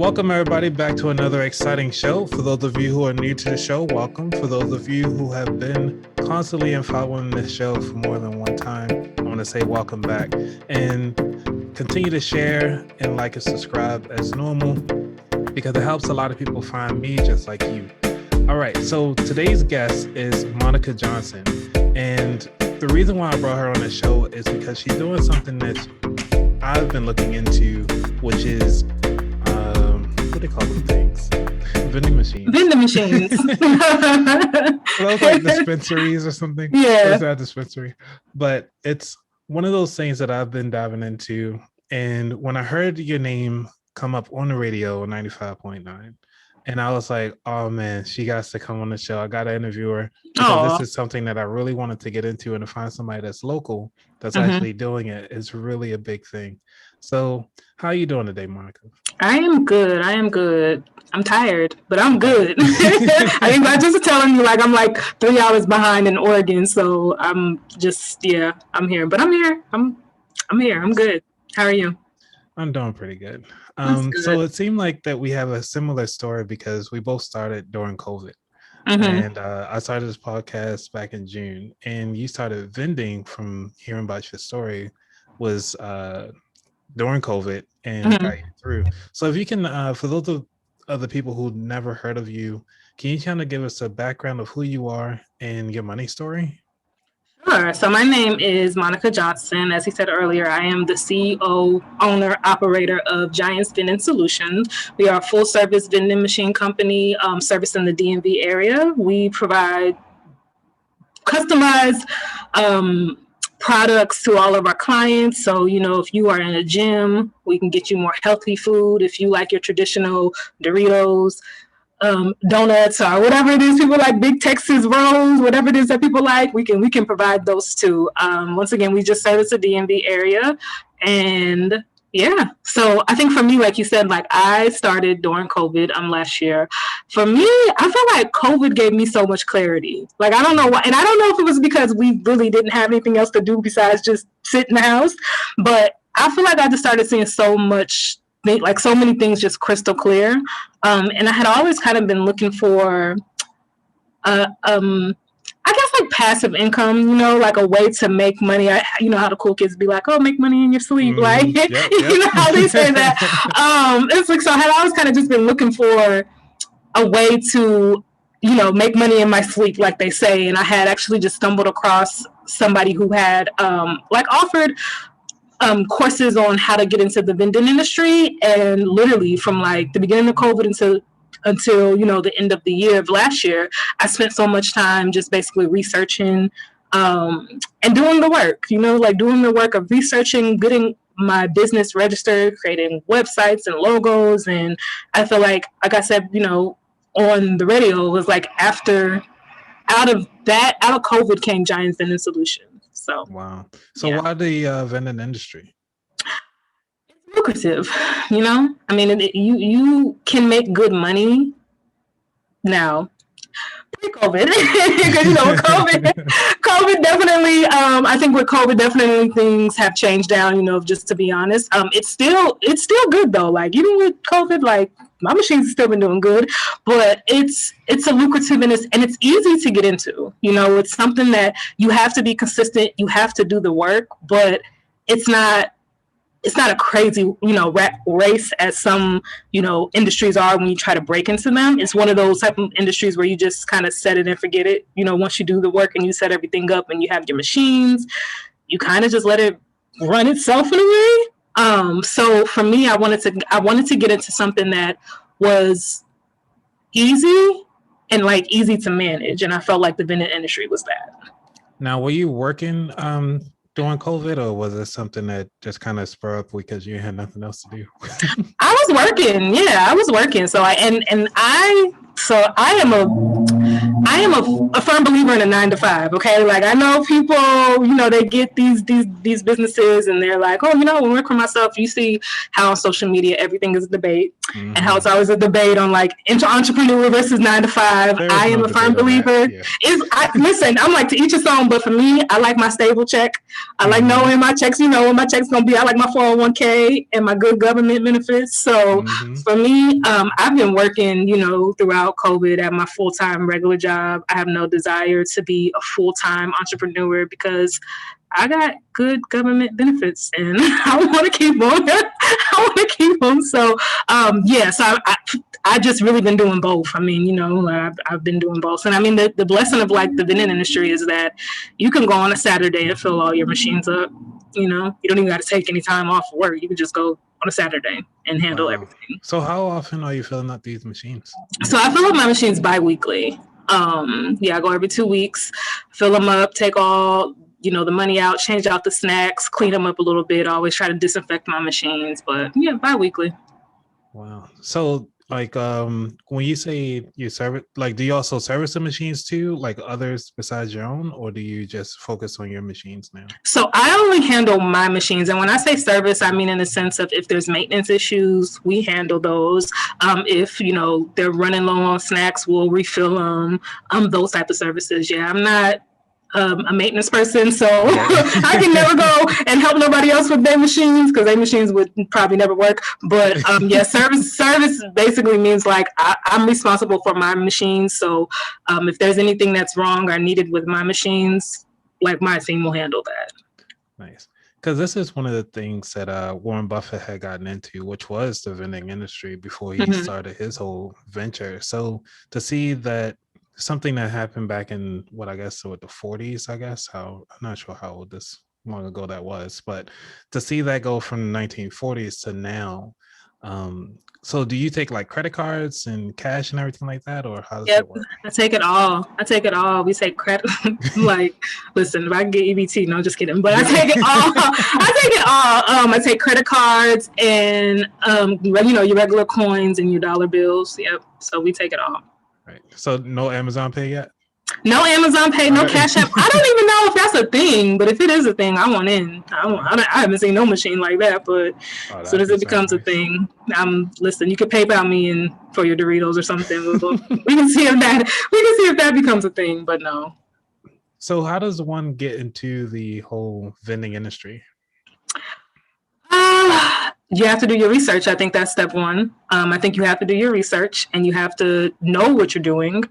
Welcome, everybody, back to another exciting show. For those of you who are new to the show, welcome. For those of you who have been constantly and following this show for more than one time, I want to say welcome back. And continue to share and like and subscribe as normal, because it helps a lot of people find me just like you. All right, so today's guest is Monica Johnson. And the reason why I brought her on the show is because she's doing something that I've been looking into, which is what they call them things? Vending machines. Vending machines. Those like dispensaries or something. Yeah. It's not a dispensary. But it's one of those things that I've been diving into. And when I heard your name come up on the radio, 95.9, and I was like, oh man, she got to come on the show. I got to interview her. Because this is something that I really wanted to get into, and to find somebody that's local that's actually doing it is really a big thing. So how are you doing today, Monica? I am good. I'm tired, but I'm good. I think I just telling you, like, I'm like 3 hours behind in Oregon. So I'm here, but I'm here. I'm here. I'm good. How are you? I'm doing pretty good. So it seemed like that we have a similar story because we both started during COVID. And I started this podcast back in June, and you started vending from hearing about your story was during COVID and got you through. So if you can, for those of other people who never heard of you, can you kind of give us a background of who you are and your money story? Sure. So my name is Monica Johnson. As he said earlier, I am the CEO, owner, operator of Giants Vending Solutions. We are a full-service vending machine company servicing the DMV area. We provide customized products to all of our clients. So, if you are in a gym, we can get you more healthy food. If you like your traditional Doritos, donuts, or whatever it is people like, big Texas rolls, whatever it is that people like, we can provide those too. Once again, we just service the DMV area. And yeah, so I think for me, like you said, like I started during COVID last year. For me, I feel like COVID gave me so much clarity. Like, I don't know why, and I don't know if it was because we really didn't have anything else to do besides just sit in the house, but I feel like I just started seeing so many things just crystal clear. And I had always kind of been looking for, I guess, like passive income, like a way to make money. You know how the cool kids be like, oh, make money in your sleep. Like, Yep. You know how they say that. It's like, so I had always kind of just been looking for a way to, make money in my sleep, like they say. And I had actually just stumbled across somebody who had offered courses on how to get into the vending industry. And literally from like the beginning of COVID until the end of the year of last year, I spent so much time just basically researching and doing the work, doing the work of researching, getting my business registered, creating websites and logos. And I feel like I said, on the radio, it was like out of COVID came Giants Vending Solutions. So wow. So why the vending industry? It's lucrative, I mean, you can make good money now. Pre-COVID, because COVID definitely. I think with COVID, definitely things have changed down. Just to be honest, it's still good though. Like even with COVID, like my machines have still been doing good, but it's a lucrative and it's easy to get into. It's something that you have to be consistent. You have to do the work, but it's not a crazy, rat race as some, industries are when you try to break into them. It's one of those type of industries where you just kind of set it and forget it. Once you do the work and you set everything up and you have your machines, you kind of just let it run itself in a way. So for me, I wanted to get into something that was easy and like easy to manage. And I felt like the vending industry was that. Now, were you working during COVID, or was it something that just kind of spurred up because you had nothing else to do? I was working. Yeah, I was working. So I am a firm believer in a 9-to-5. Okay, like I know people, they get these businesses and they're like, oh, when I work for myself, you see how on social media everything is a debate. and how it's always a debate on like entrepreneur versus 9 to 5. I am a firm believer. Listen, I'm like, to each his own, but for me, I like my stable check. I like knowing my checks, when my check's gonna be. I like my 401k and my good government benefits. So for me, I've been working, throughout COVID at my full-time regular job. I have no desire to be a full-time entrepreneur because I got good government benefits and I want to keep them. So, so I just really been doing both. I mean, I've been doing both. And I mean, the blessing of like the vending industry is that you can go on a Saturday and fill all your machines up. You don't even got to take any time off of work. You can just go on a Saturday and handle everything. So how often are you filling up these machines? So I fill up my machines bi-weekly. I go every 2 weeks, fill them up, take all the money out, change out the snacks, clean them up a little bit. I always try to disinfect my machines, but bi-weekly. Wow. So like when you say you service, like do you also service the machines too, like others besides your own, or do you just focus on your machines now? So I only handle my machines, and when I say service, I mean in the sense of if there's maintenance issues, we handle those. If they're running low on snacks, we'll refill them. Those type of services. I'm not a maintenance person, so I can never go and help nobody else with their machines because their machines would probably never work. But service basically means like I'm responsible for my machines. So if there's anything that's wrong or needed with my machines, like my team will handle that. Nice. Because this is one of the things that Warren Buffett had gotten into, which was the vending industry before he started his whole venture. So to see that something that happened back in the 40s, I'm not sure how long ago that was, but to see that go from the 1940s to now. So do you take like credit cards and cash and everything like that, or how does it work? I take it all. We take credit. Like, listen, if I can get EBT, no, just kidding. But I take it all. I take credit cards and your regular coins and your dollar bills. Yep. So we take it all. Right. So no Amazon Pay yet? No Amazon Pay, no Cash App. I don't even know if that's a thing, but if it is a thing, I want in. I haven't seen no machine like that, but as soon as it becomes a thing, listen, you could PayPal me for your Doritos or something. We can see if that becomes a thing, but no. So how does one get into the whole vending industry? You have to do your research. I think that's step one. I think you have to do your research and you have to know what you're doing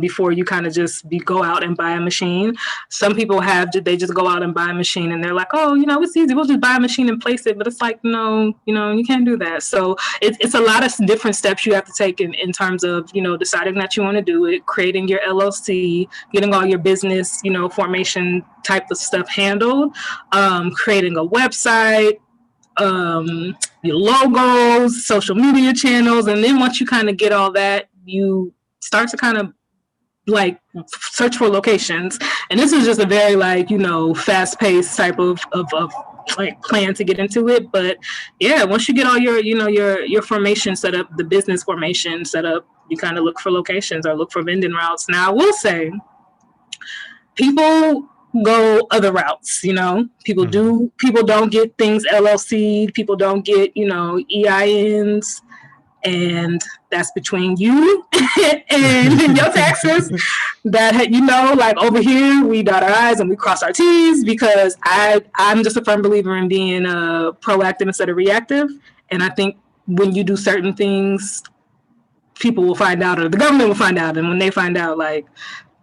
before you kind of just go out and buy a machine. Some people they just go out and buy a machine and they're like, oh, it's easy. We'll just buy a machine and place it. But it's like, no, you can't do that. So it's a lot of different steps you have to take in terms of, deciding that you want to do it, creating your LLC, getting all your business, formation type of stuff handled, creating a website, your logos, social media channels, and then once you kind of get all that, you start to kind of like search for locations. And this is just a very fast-paced type of like plan to get into it. But once you get all your formation set up, the business formation set up, you kind of look for locations or look for vending routes. Now I will say, people go other routes, people don't get things LLC, people don't get EINs, and that's between you and your taxes. That like over here we dot our I's and we cross our T's, because I'm just a firm believer in being proactive instead of reactive. And I think when you do certain things, people will find out, or the government will find out, and when they find out, like,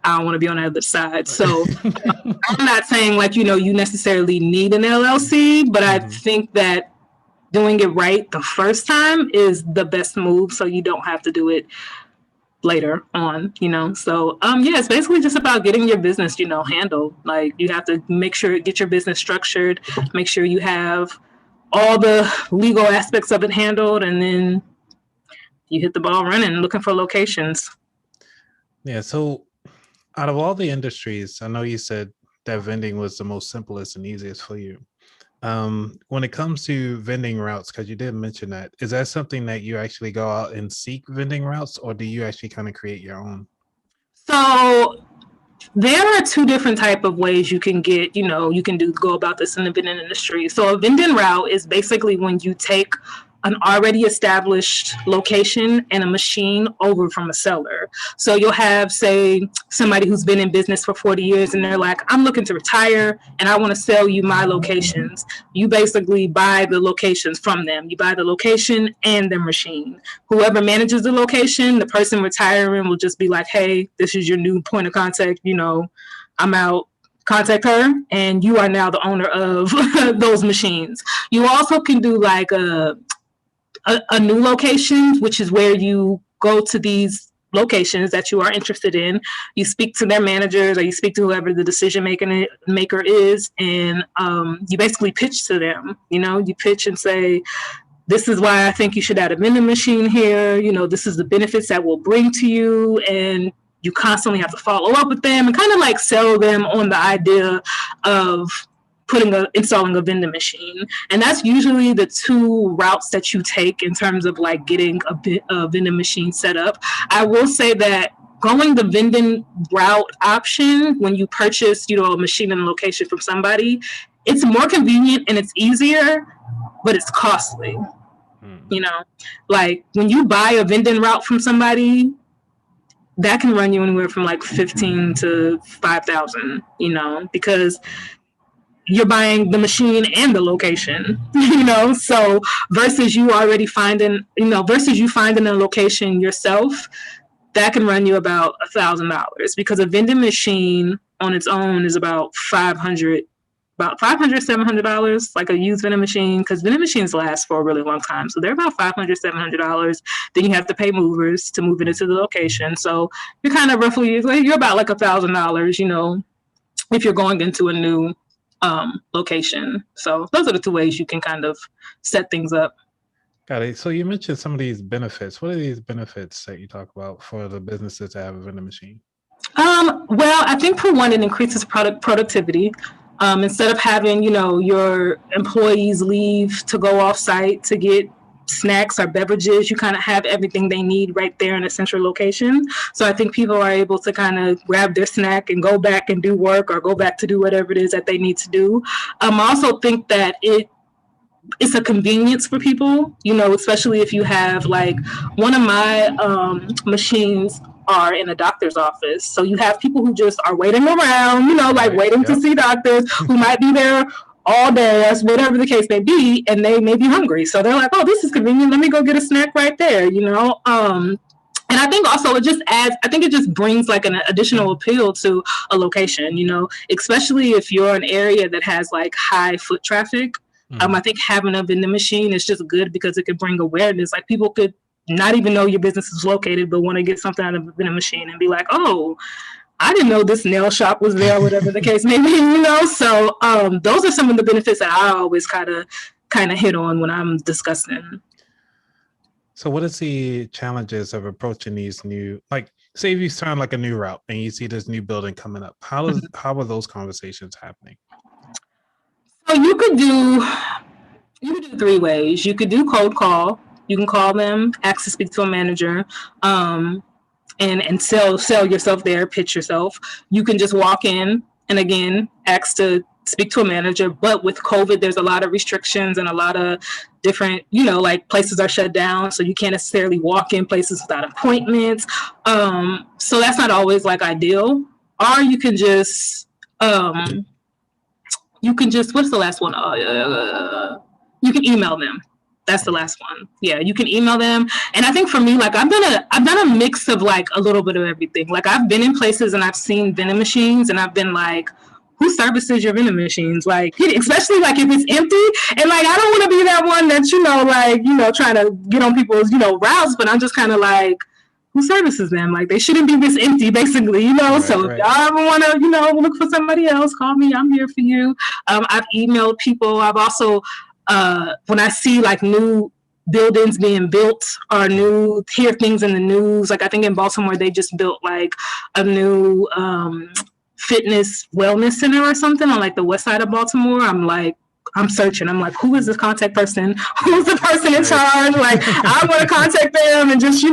I don't want to be on the other side. So I'm not saying you necessarily need an LLC, but I think that doing it right the first time is the best move, so you don't have to do it later on, So it's basically just about getting your business, handled. Like, you have to get your business structured, make sure you have all the legal aspects of it handled, and then you hit the ball running looking for locations. Yeah, so out of all the industries, I know you said that vending was the most simplest and easiest for you. When it comes to vending routes, because you did mention that, is that something that you actually go out and seek vending routes, or do you actually kind of create your own? So there are two different type of ways you can get, go about this in the vending industry. So a vending route is basically when you take an already established location and a machine over from a seller. So you'll have, say, somebody who's been in business for 40 years and they're like, I'm looking to retire and I want to sell you my locations. You basically buy the locations from them. You buy the location and their machine. Whoever manages the location, the person retiring will just be like, hey, this is your new point of contact. I'm out. Contact her, and you are now the owner of those machines. You also can do like a new location, which is where you go to these locations that you are interested in. You speak to their managers, or you speak to whoever the decision maker is, and you basically pitch to them. You pitch and say, this is why I think you should add a vending machine here. This is the benefits that will bring to you, and you constantly have to follow up with them and kind of like sell them on the idea of installing a vending machine. And that's usually the two routes that you take in terms of like getting a vending machine set up. I will say that going the vending route option, when you purchase, a machine and a location from somebody, it's more convenient and it's easier, but it's costly. Like when you buy a vending route from somebody, that can run you anywhere from like 15 to 5,000, because you're buying the machine and the location, so versus you finding a location yourself, that can run you about $1,000, because a vending machine on its own is about $700, like a used vending machine, because vending machines last for a really long time. So they're about $500-$700. Then you have to pay movers to move it into the location. So you're kind of you're about like $1,000, if you're going into a new location. So those are the two ways you can kind of set things up. Got it. So you mentioned some of these benefits. What are these benefits that you talk about for the businesses to have a vending machine? Well, I think for one, it increases productivity. Instead of having, your employees leave to go off site to get snacks or beverages, you kind of have everything they need right there in a central location. So I think people are able to kind of grab their snack and go back and do work, or go back to do whatever it is that they need to do. I also think that it's a convenience for people, especially if you have like one of my machines are in a doctor's office. So you have people who just are waiting around, waiting to see doctors who might be there all day, or whatever the case may be, and they may be hungry. So they're like, oh, this is convenient. Let me go get a snack right there, And I think also it just brings like an additional appeal to a location, especially if you're an area that has like high foot traffic. I think having a vending machine is just good because it could bring awareness. Like people could not even know your business is located, but want to get something out of a vending machine and be like, oh, I didn't know this nail shop was there, whatever the case may be, So those are some of the benefits that I always kind of hit on when I'm discussing. So what is the challenges of approaching these new, like say if you start like a new route and you see this new building coming up, how are those conversations happening? So you could do three ways. You could do cold call. You can call them, ask to speak to a manager, and sell yourself there, pitch yourself. You can just walk in and again ask to speak to a manager. But with COVID, there's a lot of restrictions and a lot of different, like places are shut down, so you can't necessarily walk in places without appointments. So that's not always like ideal. Or you can just what's the last one? You can email them. That's the last one. Yeah, you can email them. And I think for me, like I've done a mix of like a little bit of everything. Like I've been in places and I've seen vending machines and I've been like, who services your vending machines? Like, especially like if it's empty, and like I don't want to be that one that trying to get on people's routes, but I'm just kind of like, who services them? Like they shouldn't be this empty, basically, Right, so if y'all ever want to, look for somebody else, call me. I'm here for you. I've emailed people. I've also when I see like new buildings being built or hear things in the news, like I think in Baltimore they just built like a new fitness wellness center or something on like the west side of Baltimore. I'm searching. I'm like, who is this contact person? Who's the person in charge? Like I want to contact them and just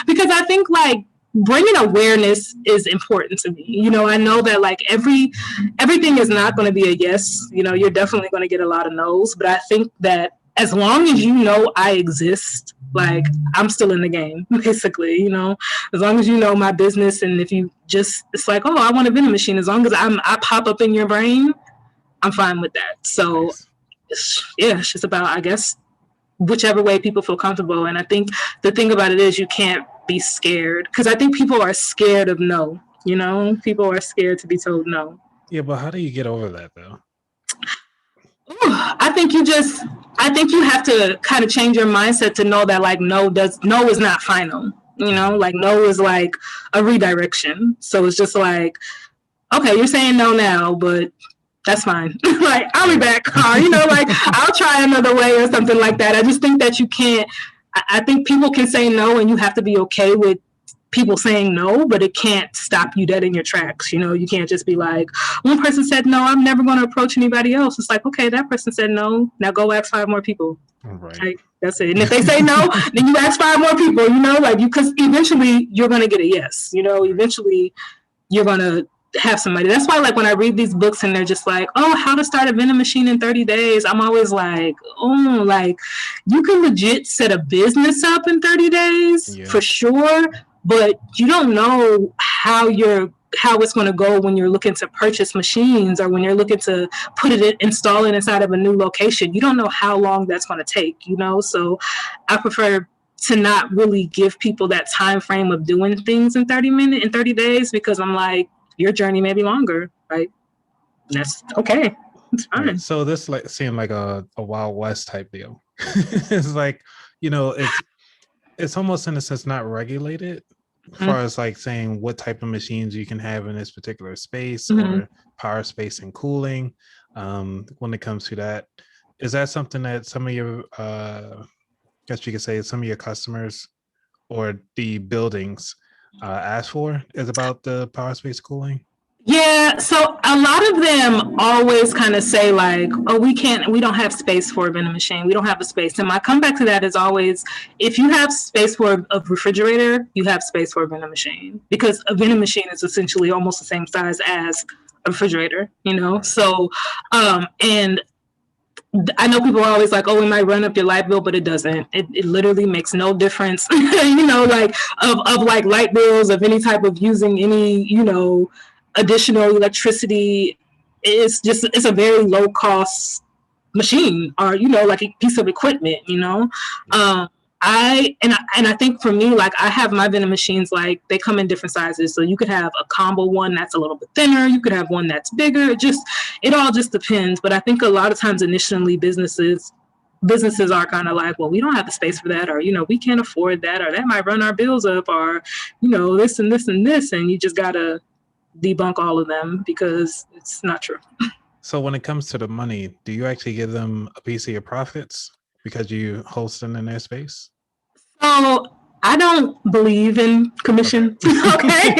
because I think like bringing awareness is important to me. I know that like everything is not going to be a yes. You're definitely going to get a lot of no's, but I think that as long as you know I exist, like I'm still in the game, basically, you know, as long as you know my business. And if you just, it's like, oh, I want a vending machine. As long as I pop up in your brain, I'm fine with that. So Nice. it's just about, I guess, whichever way people feel comfortable. And I think the thing about it is you can't be scared, because I think people are scared of no, you know, people are scared to be told no. Yeah, but how do you get over that though? I think you have to kind of change your mindset to know that like no is not final. You know, like no is like a redirection. So it's just like, okay, you're saying no now, but that's fine. Like I'll be back, you know, like I'll try another way or something like that. I just think that you can't. I think people can say no, and you have to be okay with people saying no, but it can't stop you dead in your tracks. You know, you can't just be like, one person said no, I'm never going to approach anybody else. It's like, okay, that person said no, now go ask 5 more people. Right. Like, that's it. And if they say no, then you ask 5 more people, you know, like because eventually you're going to get a yes, you know, eventually you're going to have somebody. That's why, like, when I read these books and they're just like, oh, how to start a vending machine in 30 days, I'm always like, oh, like you can legit set a business up in 30 days for sure, but you don't know how it's going to go when you're looking to purchase machines or when you're looking to install it inside of a new location. You don't know how long that's going to take, you know? So I prefer to not really give people that time frame of doing things in 30 days, because I'm like, your journey may be longer. Like, that's okay. It's fine. Right. So this like seemed like a Wild West type deal. It's like, you know, it's almost in a sense not regulated as far as like saying what type of machines you can have in this particular space or power, space, and cooling. When it comes to that, is that something that some of your guess you could say some of your customers or the buildings ask for, is about the power, space, cooling? Yeah, so a lot of them always kind of say like, oh, we don't have space for a vending machine. We don't have a space. And my comeback to that is always, if you have space for a refrigerator, you have space for a vending machine, because a vending machine is essentially almost the same size as a refrigerator, you know? So, and I know people are always like, oh, it might run up your light bill, but it doesn't. It literally makes no difference, you know, like of like light bills, of any type of using any, you know, additional electricity. It's a very low cost machine, or, you know, like a piece of equipment, you know. I think for me, like I have my vending machines, like they come in different sizes. So you could have a combo one that's a little bit thinner. You could have one that's bigger. It all just depends. But I think a lot of times initially businesses are kind of like, well, we don't have the space for that, or, you know, we can't afford that, or that might run our bills up, or, you know, this and this and this. And you just got to debunk all of them because it's not true. So when it comes to the money, do you actually give them a piece of your profits because you host them in their space? So I don't believe in commission. Okay.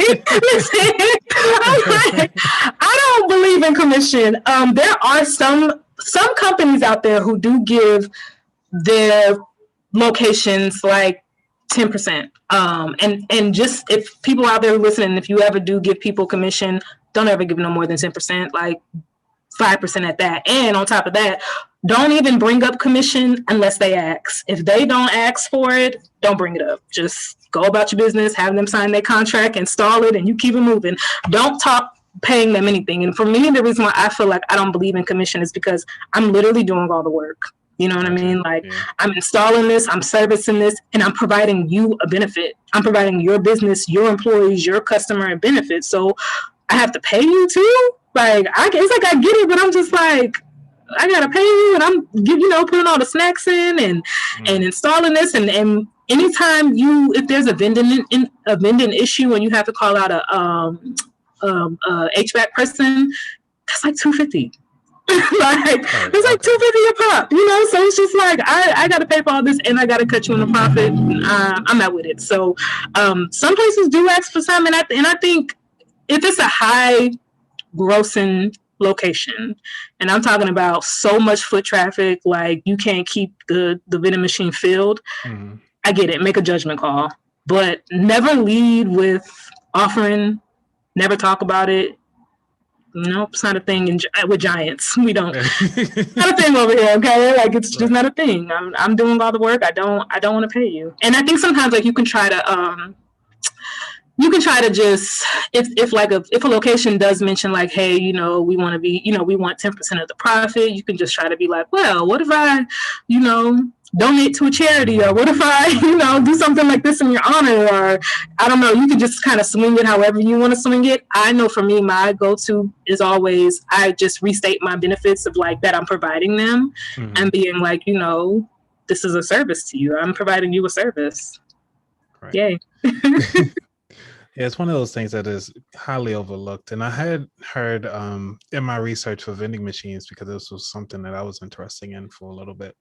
Listen, I don't believe in commission. There are some companies out there who do give their locations like 10%. And just, if people out there listening, if you ever do give people commission, don't ever give no more than 10%, like 5% at that. And on top of that, don't even bring up commission unless they ask. If they don't ask for it, don't bring it up. Just go about your business, have them sign their contract, install it, and you keep it moving. Don't talk paying them anything. And for me, the reason why I feel like I don't believe in commission is because I'm literally doing all the work. You know what I mean? Like, I'm installing this, I'm servicing this, and I'm providing you a benefit. I'm providing your business, your employees, your customer a benefit. So I have to pay you too? Like, it's like I get it, but I'm just like, I gotta pay you, and I'm putting all the snacks in and installing this, and anytime if there's a vending issue and you have to call out a HVAC person, that's like $250. Like, it's like $250 a pop, you know. So it's just like I gotta pay for all this, and I gotta cut you in the profit. I'm not with it. So some places do ask for some, and I think if it's a high grossing location, and I'm talking about so much foot traffic, like you can't keep the vending machine filled, I get it, make a judgment call, but never lead with offering, never talk about it, Nope, it's not a thing with Giants. We don't. Not a thing over here, okay? Like it's just not a thing. I'm doing all the work. I don't want to pay you. And I think sometimes like you can try to just if a location does mention like, hey, we want to be, we want 10% of the profit, you can just try to be like, well, what if I, donate to a charity, or what if I, do something like this in your honor, or I don't know, you can just kind of swing it however you want to swing it. I know for me, my go-to is always, I just restate my benefits of like that I'm providing them, and being like, this is a service to you. I'm providing you a service. Right. Yay. Yeah, it's one of those things that is highly overlooked. And I had heard in my research for vending machines, because this was something that I was interested in for a little bit,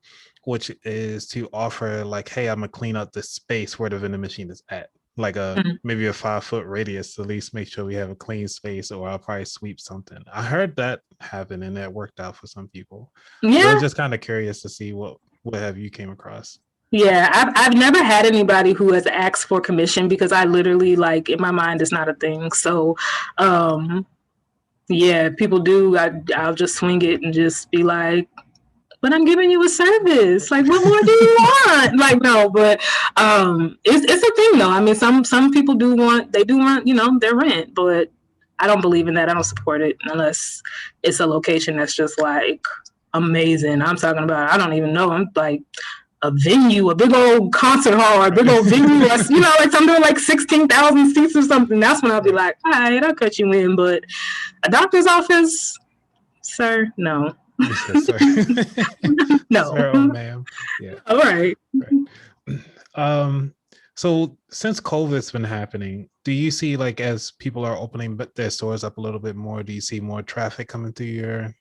which is to offer like, hey, I'm going to clean up the space where the vending machine is at. Like maybe a 5-foot radius, to at least make sure we have a clean space, or I'll probably sweep something. I heard that happen, and that worked out for some people. Yeah. So I was just kind of curious to see what have you came across. Yeah, I've never had anybody who has asked for commission, because I literally, like, in my mind, it's not a thing. So, yeah, people do. I'll just swing it and just be like, but I'm giving you a service. Like, what more do you want? Like, no, but it's a thing though. I mean, some people do want their rent, but I don't believe in that. I don't support it unless it's a location that's just like amazing. I'm talking about, I don't even know. I'm like, a venue, a big old concert hall, or a big old venue, that's, like something like 16,000 seats or something. That's when I'll be like, all right, I'll cut you in. But a doctor's office, sir, no. Sir. No. Sir, oh, ma'am. Yeah. All right. So since COVID's been happening, do you see, like, as people are opening their stores up a little bit more, do you see more traffic coming through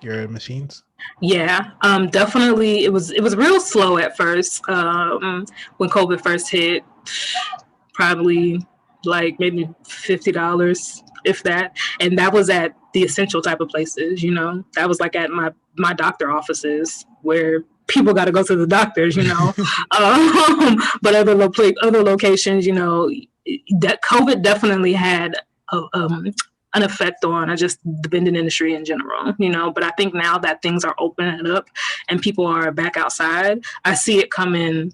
your machines? Yeah, definitely. It was real slow at first when COVID first hit. Probably like maybe $50, if that, and that was at the essential type of places. That was like at my doctor offices where people got to go to the doctors. But other locations, that COVID definitely had an effect on just the vending industry in general, but I think now that things are opening up and people are back outside, I see it coming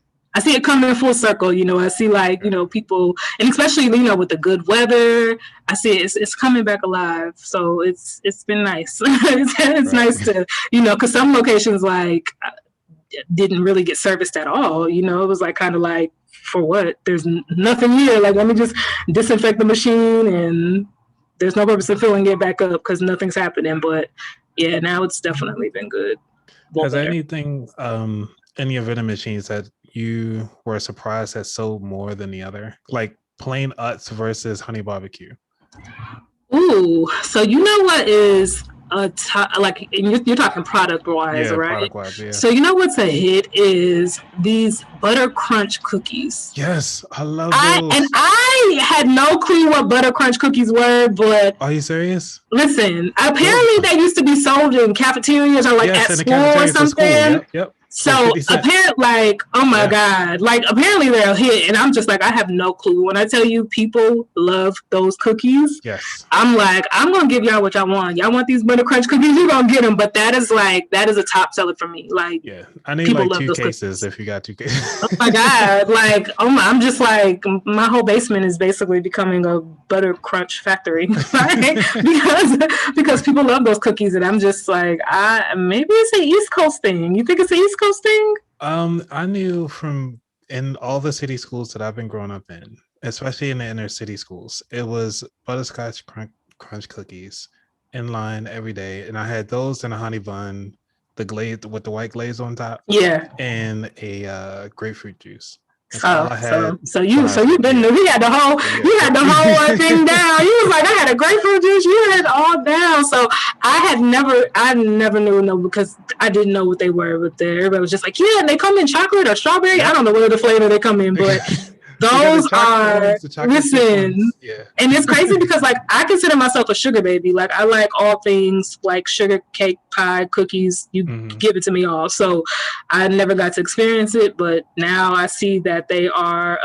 full circle. I see like, people, and especially, with the good weather, I see it's coming back alive. So it's been nice. It's nice to, cause some locations like didn't really get serviced at all. It was like, kind of like, for what? There's nothing here. Like, let me just disinfect the machine, and there's no purpose in filling it back up because nothing's happening. But yeah, now it's definitely been good. Has there anything, any of vending machines that you were surprised that sold more than the other? Like plain Utz versus honey barbecue? Ooh, so what is like, you're talking product wise, right? Product wise, yeah. So what's a hit is these butter crunch cookies. Yes, I love those. And I had no clue what butter crunch cookies were, but are you serious? Listen, apparently they used to be sold in cafeterias or like at school or something. Yep. So apparently, like, oh my God, like apparently they're a hit, and I'm just like, I have no clue. When I tell you people love those cookies, yes, I'm like, I'm gonna give y'all what y'all want. Y'all want these butter crunch cookies? You're gonna get them. But that is a top seller for me. Like, yeah, I need like 2 cases if you got 2 cases. Oh my God, like, I'm just like, my whole basement is basically becoming a butter crunch factory, right? because people love those cookies, and I'm just like, maybe it's an East Coast thing. You think it's an East Coast thing? I knew from in all the city schools that I've been growing up in, especially in the inner city schools, it was butterscotch crunch cookies in line every day, and I had those in a honey bun, the glaze with the white glaze on top, and a grapefruit juice. So you been we had the whole thing down. You was like, I had a grapefruit juice. You had it all down. So I never knew because I didn't know what they were. But everybody was just like, yeah, and they come in chocolate or strawberry. I don't know what the flavor they come in, but Those are, the chocolate chip listen, ones. Yeah. and it's crazy because like I consider myself a sugar baby. Like I like all things like sugar, cake, pie, cookies. You give it to me all. So I never got to experience it, but now I see that they are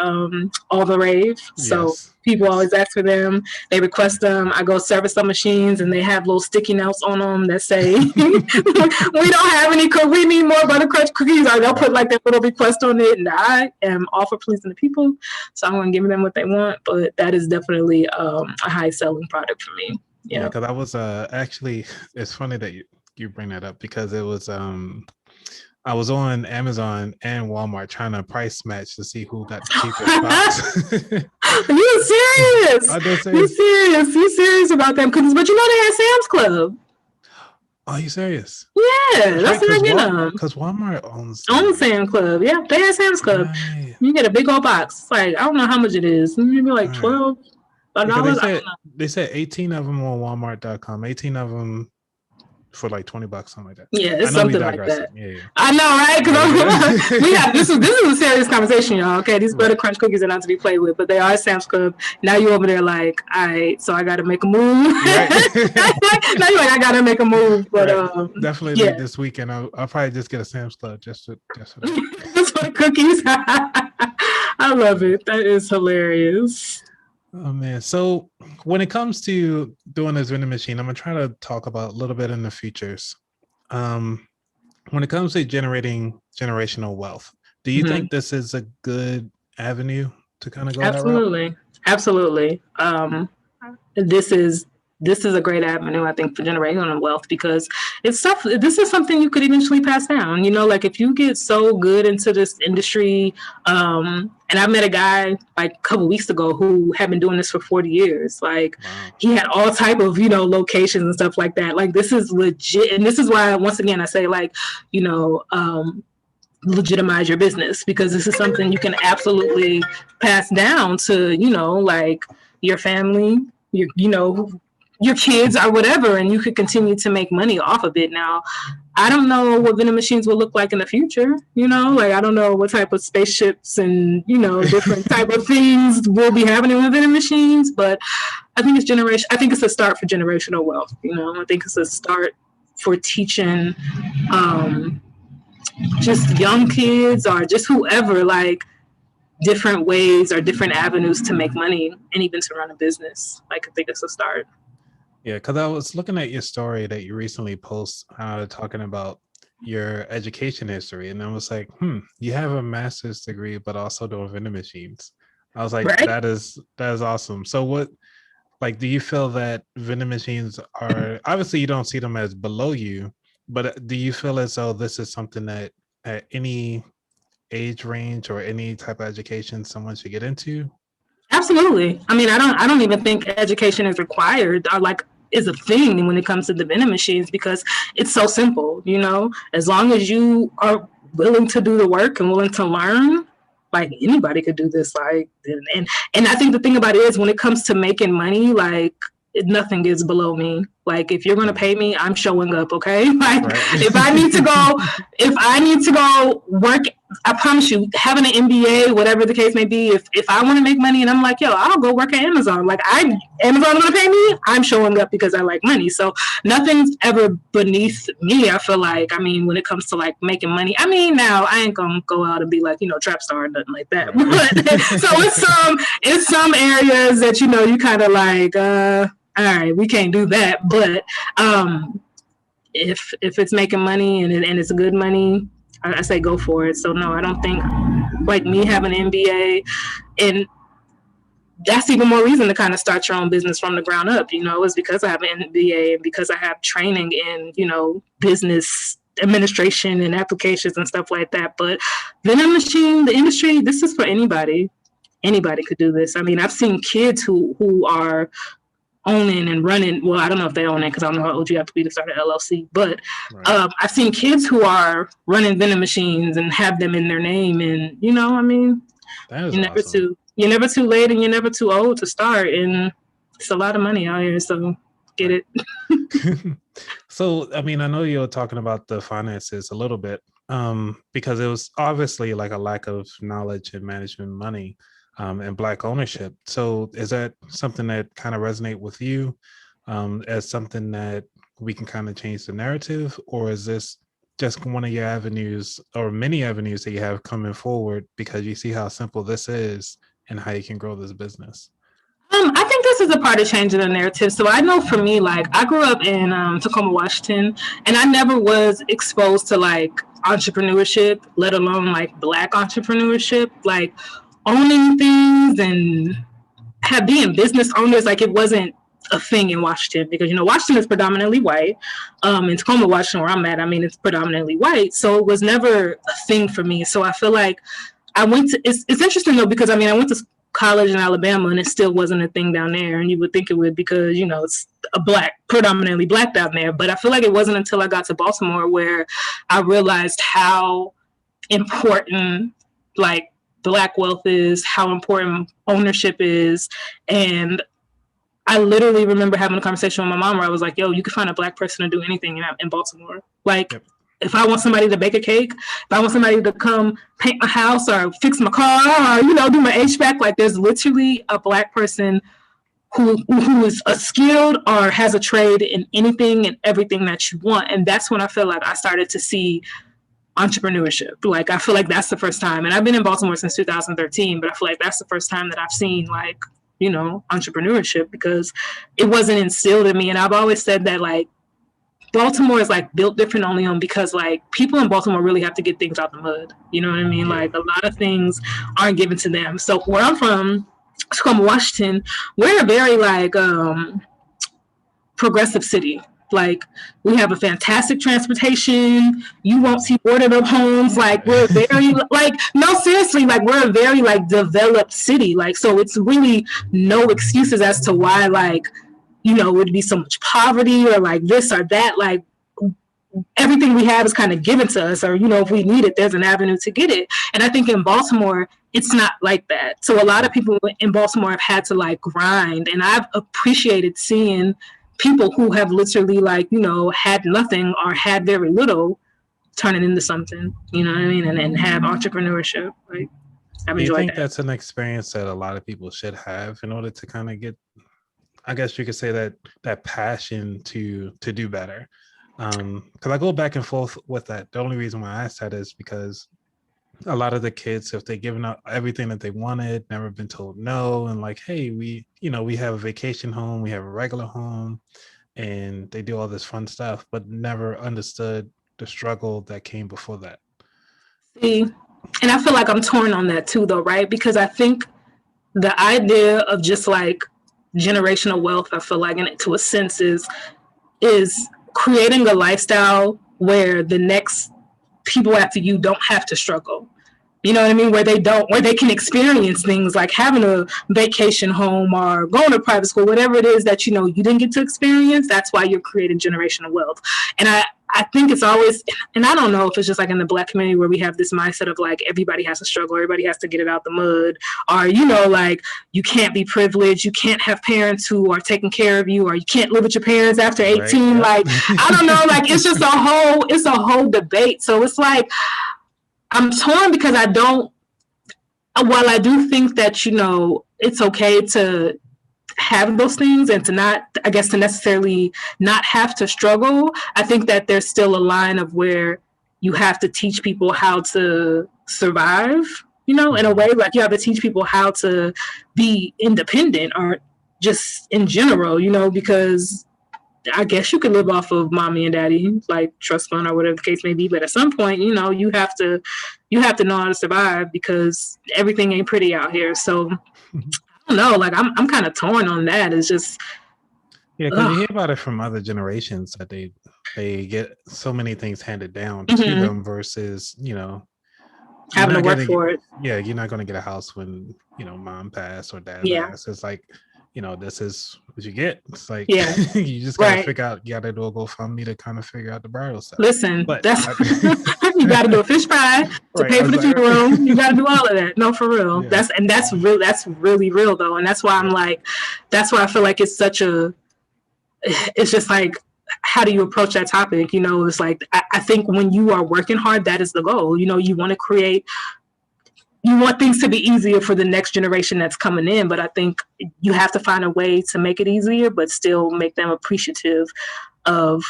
all the rave. So people always ask for them. They request them. I go service some machines, and they have little sticky notes on them that say, "We don't have any. We need more butter crunch cookies." Or they'll put like their little request on it, and I am all for pleasing the people, so I'm going to give them what they want. But that is definitely a high selling product for me. Yeah, because I was actually. It's funny that you bring that up because it was I was on Amazon and Walmart trying to price match to see who got the cheapest box. You serious? You serious about them cookies? But you know they have Sam's Club. Are you serious? Yeah, that's what I get them. Because Walmart owns Sam's Club. Yeah, they have Sam's Club. Right. You get a big old box. It's like I don't know how much it is. Maybe like $12. They said 18 of them on Walmart.com. 18 of them for like $20, something like that. Yeah, it's something like that. Yeah. I know, right? Because this is a serious conversation, y'all. Okay, these butter crunch cookies are not to be played with, but they are Sam's Club. Now you over there like, so I got to make a move. Right. Now you're like, I got to make a move. But definitely this weekend, I'll probably just get a Sam's Club just for that. Just for the cookies. I love it. That is hilarious. Oh man! So when it comes to doing this vending machine, I'm gonna try to talk about a little bit in the features. When it comes to generating generational wealth, do you think this is a good avenue to kind of go? Absolutely, absolutely. This is a great avenue, I think, for generational wealth because it's stuff. This is something you could eventually pass down. You know, like if you get so good into this industry, and I met a guy like a couple weeks ago who had been doing this for 40 years. Like he had all type of, locations and stuff like that. Like this is legit. And this is why, once again, I say like, legitimize your business because this is something you can absolutely pass down to, like your family, your kids or whatever, and you could continue to make money off of it. Now, I don't know what vending machines will look like in the future, like I don't know what type of spaceships and, different type of things will be happening with vending machines, but I think it's a start for generational wealth. I think it's a start for teaching just young kids or just whoever, like different ways or different avenues to make money and even to run a business. Like I think it's a start. Yeah, because I was looking at your story that you recently posted talking about your education history, and I was like, you have a master's degree, but also doing vending machines. I was like, right? That is awesome. So what, like, do you feel that vending machines are, obviously you don't see them as below you, but do you feel as though this is something that at any age range or any type of education someone should get into? Absolutely. I mean, I don't even think education is required or like is a thing when it comes to the vending machines because it's so simple, as long as you are willing to do the work and willing to learn, like anybody could do this. Like, and I think the thing about it is when it comes to making money, like nothing is below me. Like if you're going to pay me, I'm showing up. Okay. Like right. if I need to go work, I promise you having an MBA, whatever the case may be, if I want to make money and I'm like, yo, I'll go work at Amazon. Like Amazon going to pay me. I'm showing up because I like money. So nothing's ever beneath me. I feel like, I mean, when it comes to like making money, I mean, now I ain't going to go out and be like, trap star or nothing like that. But so it's some areas that, you kind of like, all right, we can't do that. But if it's making money and it's good money, I say go for it. So no, I don't think like me having an MBA, and that's even more reason to kind of start your own business from the ground up. It's because I have an MBA and because I have training in business administration and applications and stuff like that. But vending machine, the industry, this is for anybody. Anybody could do this. I mean, I've seen kids who are owning and running. Well, I don't know if they own it because I don't know how old you have to be to start an LLC. But right. I've seen kids who are running vending machines and have them in their name. And I mean, you're never too late and you're never too old to start. And it's a lot of money out here, so get it. So, I mean, I know you're talking about the finances a little bit because it was obviously like a lack of knowledge and management money. and Black ownership. So is that something that kind of resonate with you as something that we can kind of change the narrative, or is this just one of your avenues or many avenues that you have coming forward because you see how simple this is and how you can grow this business? I think this is a part of changing the narrative. So I know for me, like I grew up in Tacoma, Washington, and I never was exposed to like entrepreneurship, let alone like Black entrepreneurship, like owning things and being business owners. Like it wasn't a thing in Washington because, you know, Washington is predominantly white. In Tacoma, Washington, where I'm at, I mean, it's predominantly white. So it was never a thing for me. So I feel like I went to, it's interesting though, because I mean, I went to college in Alabama and it still wasn't a thing down there. And you would think it would because, you know, it's predominantly black down there. But I feel like it wasn't until I got to Baltimore where I realized how important like Black wealth is, how important ownership is. And I literally remember having a conversation with my mom where I was like, yo, you could find a Black person to do anything in Baltimore. Like, yep. If I want somebody to bake a cake, if I want somebody to come paint my house or fix my car or, you know, do my HVAC, like there's literally a Black person who is a skilled or has a trade in anything and everything that you want. And that's when I feel like I started to see entrepreneurship. Like, I feel like that's the first time. And I've been in Baltimore since 2013, but I feel like that's the first time that I've seen like, you know, entrepreneurship because it wasn't instilled in me. And I've always said that like, Baltimore is like built different only on because like people in Baltimore really have to get things out the mud. You know what I mean? Yeah. Like a lot of things aren't given to them. So where I'm from, Tacoma, Washington, we're a very like progressive city. Like we have a fantastic transportation. You won't see boarded up homes. Like we're very like, no, seriously, like we're a very like developed city. Like, so it's really no excuses as to why like, you know, would be so much poverty or like this or that. Like everything we have is kind of given to us, or, you know, if we need it, there's an avenue to get it. And I think in Baltimore, it's not like that. So a lot of people in Baltimore have had to like grind. And I've appreciated seeing people who have literally like, you know, had nothing or had very little turn it into something, you know what I mean? And have entrepreneurship. Like, do you think that's an experience that a lot of people should have in order to kind of get, I guess you could say that passion to do better? Because I go back and forth with that. The only reason why I asked that is because a lot of the kids, if they're giving up everything that they wanted, never been told no, and like, hey, we have a vacation home, we have a regular home, and they do all this fun stuff, but never understood the struggle that came before that. See, and I feel like I'm torn on that too, though, right? Because I think the idea of just like generational wealth, I feel like, in it to a sense, is creating a lifestyle where the next people after you don't have to struggle. You know what I mean? Where they can experience things like having a vacation home or going to private school, whatever it is that, you know, you didn't get to experience. That's why you're creating generational wealth. And I think it's always, and I don't know if it's just like in the Black community where we have this mindset of like, everybody has to struggle, everybody has to get it out the mud, or, you know, like you can't be privileged, you can't have parents who are taking care of you, or you can't live with your parents after 18. Right, yeah. Like, I don't know, like it's just a whole debate. So it's like, I'm torn because while I do think that, you know, it's okay to have those things and to not, I guess, to necessarily not have to struggle, I think that there's still a line of where you have to teach people how to survive, you know, in a way, like you have to teach people how to be independent or just in general, you know, because I guess you could live off of mommy and daddy, like trust fund or whatever the case may be. But at some point, you know, you have to know how to survive because everything ain't pretty out here. So I don't know, like I'm kind of torn on that. It's just, yeah, because you hear about it from other generations that they get so many things handed down to them versus, you know, having to work for it. Yeah, you're not going to get a house when, you know, mom passed or dad passed. It's like, you know, this is what you get. It's like, yeah. You just got to figure out, you got to do a GoFundMe to kind of figure out the bridal stuff. Listen, that's you got to do a fish fry to pay for the funeral. You got to do all of that. No, for real. Yeah. That's real. That's really real though. And that's why I'm like, that's why I feel like it's just like, how do you approach that topic? You know, it's like, I think when you are working hard, that is the goal. You know, you want to create you want things to be easier for the next generation that's coming in, but I think you have to find a way to make it easier, but still make them appreciative of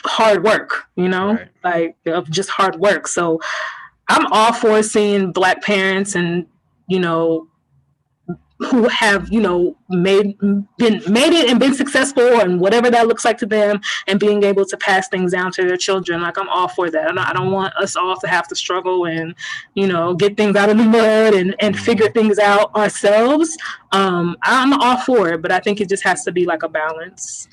hard work, Right. like of just hard work. So I'm all for seeing Black parents and, who have, made it and been successful and whatever that looks like to them, and being able to pass things down to their children. Like, I'm all for that. I don't want us all to have to struggle and, get things out of the mud and figure things out ourselves. I'm all for it, but I think it just has to be like a balance.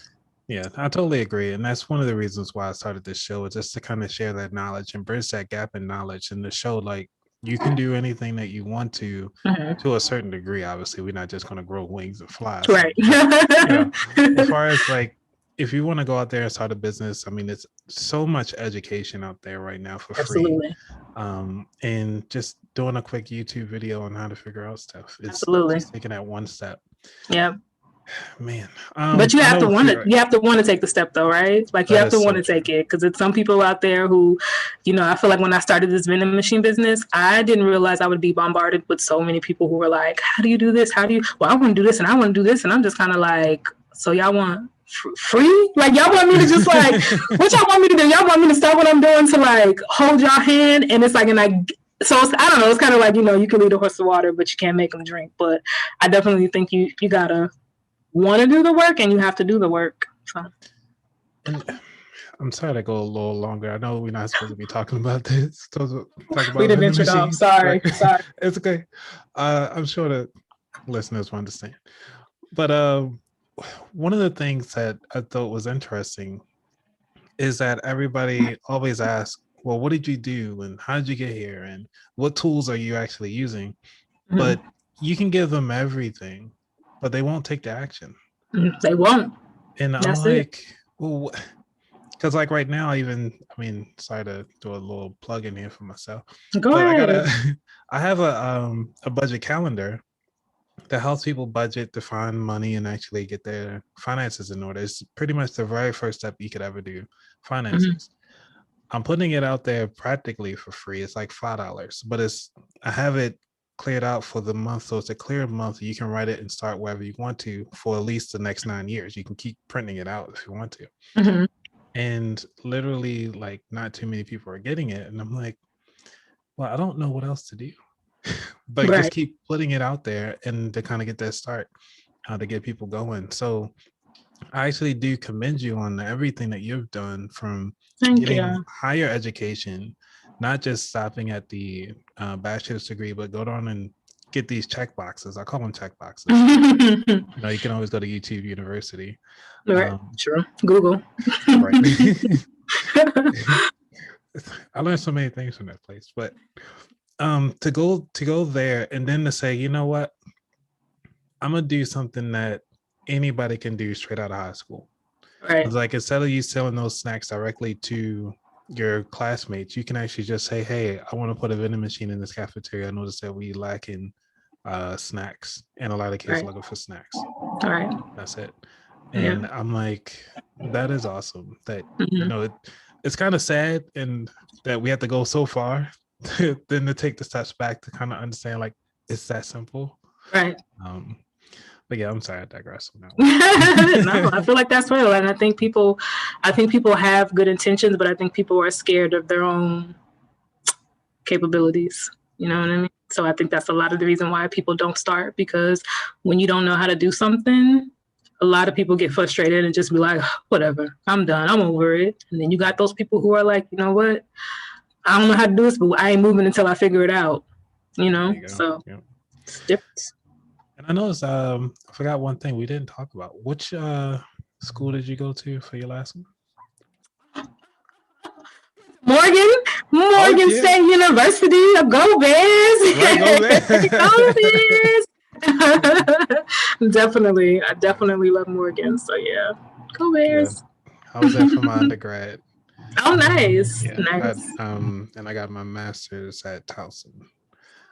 Yeah, I totally agree. And that's one of the reasons why I started this show, just to kind of share that knowledge and bridge that gap in knowledge, and to show like you can do anything that you want to a certain degree. Obviously, we're not just going to grow wings and fly. Right. So, as far as like, if you want to go out there and start a business, I mean, it's so much education out there right now for Absolutely. free. And just doing a quick YouTube video on how to figure out stuff. It's Absolutely. just taking that one step. Yeah. Man, but you have to want it. You have to want to take the step, though, right? Like, you have to want to take it, because it's some people out there who, I feel like when I started this vending machine business, I didn't realize I would be bombarded with so many people who were like, "How do you do this? Well, I want to do this and I want to do this," and I'm just kind of like, "So y'all want free? Like, y'all want me to just like, what y'all want me to do? Y'all want me to stop what I'm doing to like hold y'all hand?" And it's like, so I don't know. It's kind of like, you can lead a horse to water, but you can't make them drink. But I definitely think you gotta want to do the work, and you have to do the work. So. And I'm sorry to go a little longer. I know we're not supposed to be talking about this. We didn't venture off. Sorry. It's okay. I'm sure the listeners will understand. But one of the things that I thought was interesting is that everybody always asks, well, what did you do and how did you get here and what tools are you actually using? But you can give them everything, but they won't take the action. They won't. And I'm like, well, because like right now, sorry to do a little plug in here for myself. Go ahead. I have a budget calendar that helps people budget, define money, and actually get their finances in order. It's pretty much the very first step you could ever do, finances. I'm putting it out there practically for free. It's like $5, but I have it cleared out for the month, so it's a clear month. You can write it and start wherever you want to for at least the next 9 years. You can keep printing it out if you want to. And literally, like, not too many people are getting it, and I'm like, well, I don't know what else to do. But just keep putting it out there and to kind of get that start, to get people going. So I actually do commend you on everything that you've done, from getting higher education, not just stopping at the bachelor's degree, but go on and get these check boxes. I call them check boxes. You can always go to YouTube University. Right. Sure. Google. Right. I learned so many things from that place, but to go there and then to say, you know what, I'm gonna do something that anybody can do straight out of high school. Right. It's like, instead of you selling those snacks directly to your classmates, you can actually just say, hey, I want to put a vending machine in this cafeteria. I noticed that we lacking snacks, and a lot of kids looking for snacks. All right. That's it. And I'm like, that is awesome. That it's kind of sad, and that we have to go so far then to take the steps back to kind of understand, like, it's that simple. Right. But yeah, I'm sorry, I digress on that one. No, I feel like that's real. And I think people have good intentions, but I think people are scared of their own capabilities. You know what I mean? So I think that's a lot of the reason why people don't start, because when you don't know how to do something, a lot of people get frustrated and just be like, whatever, I'm done, I'm over it. And then you got those people who are like, you know what? I don't know how to do this, but I ain't moving until I figure it out. So it's different. And I noticed, I forgot one thing we didn't talk about. Which school did you go to for your last one? Morgan State University. Go Bears! Right, go Bears! I definitely love Morgan. So yeah, go Bears. Yeah. I was there for my undergrad. Oh, nice. Yeah, nice. And I got my master's at Towson.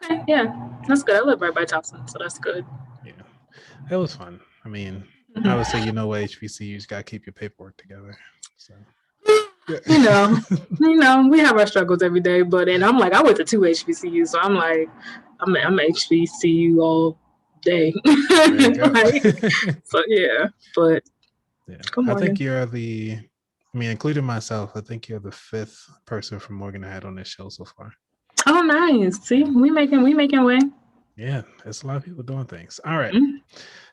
Okay, yeah, that's good. I live right by Towson, so that's good. Yeah, it was fun. I mean, obviously, HBCUs got to keep your paperwork together. So. We have our struggles every day, and I'm like, I went to 2 HBCUs, so I'm like, I'm HBCU all day. There you go. So yeah, but yeah, good I think morning. you're including myself, I think you're the 5th person from Morgan I had on this show so far. Oh, nice. See, we making way. Yeah, there's a lot of people doing things. All right. Mm-hmm.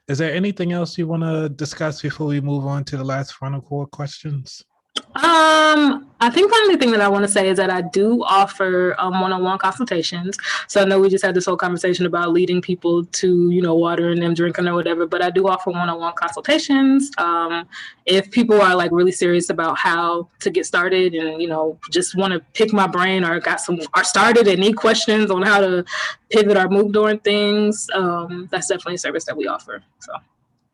Is there anything else you want to discuss before we move on to the last final core questions? I think the only thing that I want to say is that I do offer one-on-one consultations. So I know we just had this whole conversation about leading people to, watering them, drinking or whatever, but I do offer one-on-one consultations. If people are like really serious about how to get started and, just want to pick my brain or are started and need questions on how to pivot or move during things, that's definitely a service that we offer. So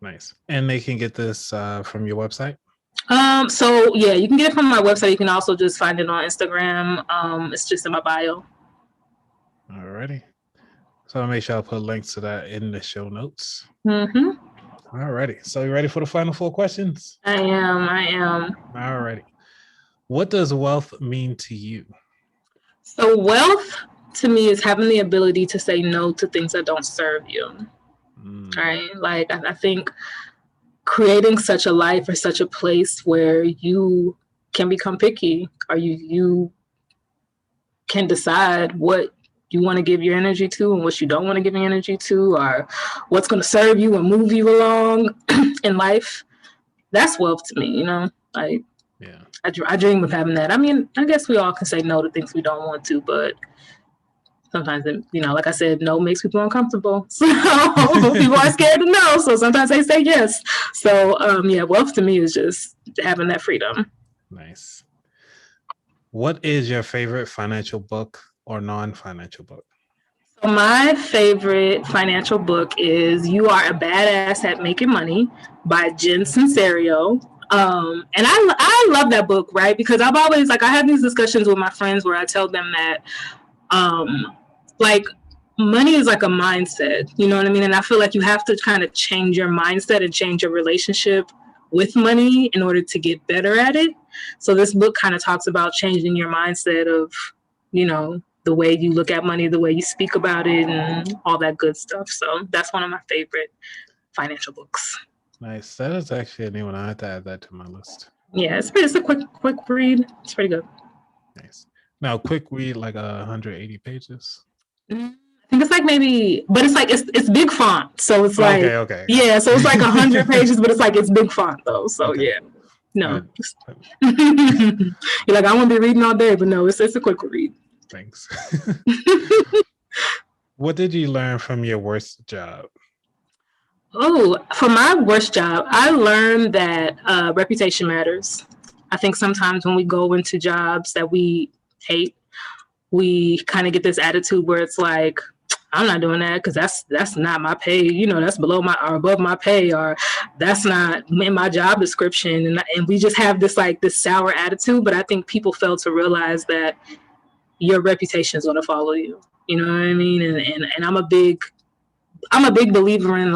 nice. And they can get this from your website? So yeah, you can get it from my website. You can also just find it on Instagram. It's just in my bio. Alrighty. So I'll make sure I'll put links to that in the show notes. Mm-hmm. Alrighty. So you ready for the final 4 questions? I am. Alrighty. What does wealth mean to you? So wealth to me is having the ability to say no to things that don't serve you. Right? Like I think creating such a life or such a place where you can become picky or you can decide what you want to give your energy to and what you don't want to give your energy to, or what's going to serve you and move you along in life. That's wealth to me, like, yeah, I dream of having that. I mean, I guess we all can say no to things we don't want to, but sometimes, like I said, no makes people uncomfortable. So people are scared to no. So sometimes they say yes. So yeah, wealth to me is just having that freedom. Nice. What is your favorite financial book or non-financial book? So my favorite financial book is You Are a Badass at Making Money by Jen Sincero. And I love that book, right? Because I've always, I have these discussions with my friends where I tell them that, money is like a mindset, you know what I mean? And I feel like you have to kind of change your mindset and change your relationship with money in order to get better at it. So this book kind of talks about changing your mindset of, the way you look at money, the way you speak about it, and all that good stuff. So that's one of my favorite financial books. Nice. That is actually a new one. I have to add that to my list. Yeah, it's a quick read. It's pretty good. Nice. Now, quick read, like 180 pages. I think it's like maybe, but it's like it's big font, so it's like okay. Yeah, so it's like 100 pages, but it's like it's big font though. So okay. Yeah, no. You're like, I won't be reading all day, but no, it's a quick read. Thanks. What did you learn from your worst job? Oh, for my worst job, I learned that reputation matters. I think sometimes when we go into jobs that we hate, we kind of get this attitude where it's like, I'm not doing that because that's not my pay. That's below my or above my pay, or that's not in my job description. And we just have this sour attitude. But I think people fail to realize that your reputation is going to follow you. You know what I mean? And I'm a big believer in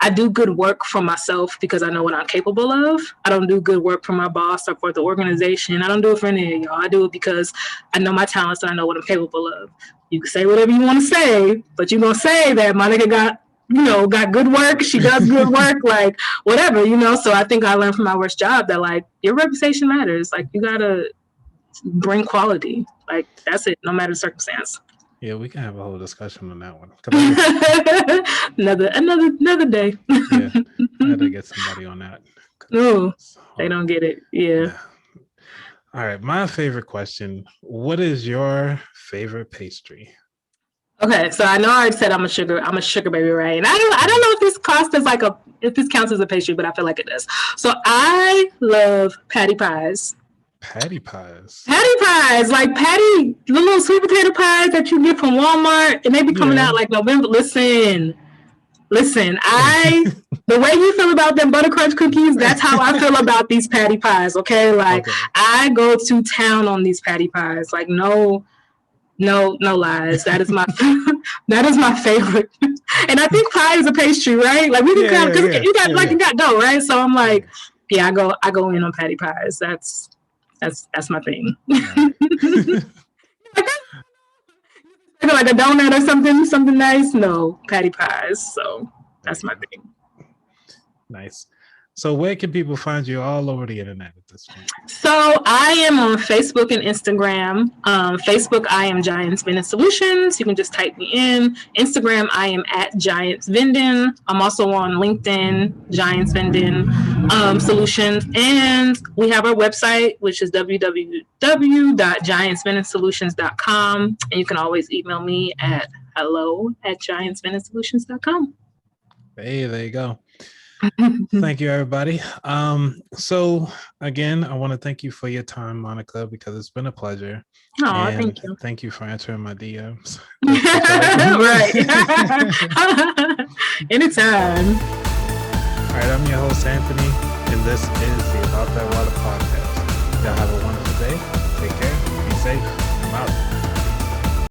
I do good work for myself because I know what I'm capable of. I don't do good work for my boss or for the organization. I don't do it for any of y'all. I do it because I know my talents and I know what I'm capable of. You can say whatever you want to say, but you're going to say that my nigga got good work. She does good work, whatever, So I think I learned from my worst job that your reputation matters. You got to bring quality. That's it, no matter the circumstance. Yeah, we can have a whole discussion on that one. another day. Yeah, I had to get somebody on that. No, they don't get it. Yeah. All right, my favorite question: what is your favorite pastry? Okay, so I know I said I'm a sugar baby, right? And I don't know if this if this counts as a pastry, but I feel like it does. So I love patty pies. Patty pies, like the little sweet potato pies that you get from Walmart, and they be coming out November. Listen, the way you feel about them butter crunch cookies, that's how I feel about these patty pies. Okay, I go to town on these patty pies. No lies. That is my favorite. And I think pie is a pastry, right? We can count because you got dough, right? So I'm I go in on patty pies. That's my thing. Right. Like a donut or something nice. No, patty pies. So that's my thing. Nice. So where can people find you all over the internet at this point? So I am on Facebook and Instagram. Facebook, I am Giants Vending Solutions. You can just type me in. Instagram, I am at Giants Vending. I'm also on LinkedIn, Giants Vending Solutions. And we have our website, which is www.giantsvendingsolutions.com. And you can always email me at hello@giantsvendingsolutions.com. Hey, there you go. Thank you, everybody. So again, I want to thank you for your time, Monica, because it's been a pleasure. Oh, and thank you. Thank you for answering my DMs. Right. Anytime. All right, I'm your host, Anthony, and this is the About That Water podcast. Y'all have a wonderful day.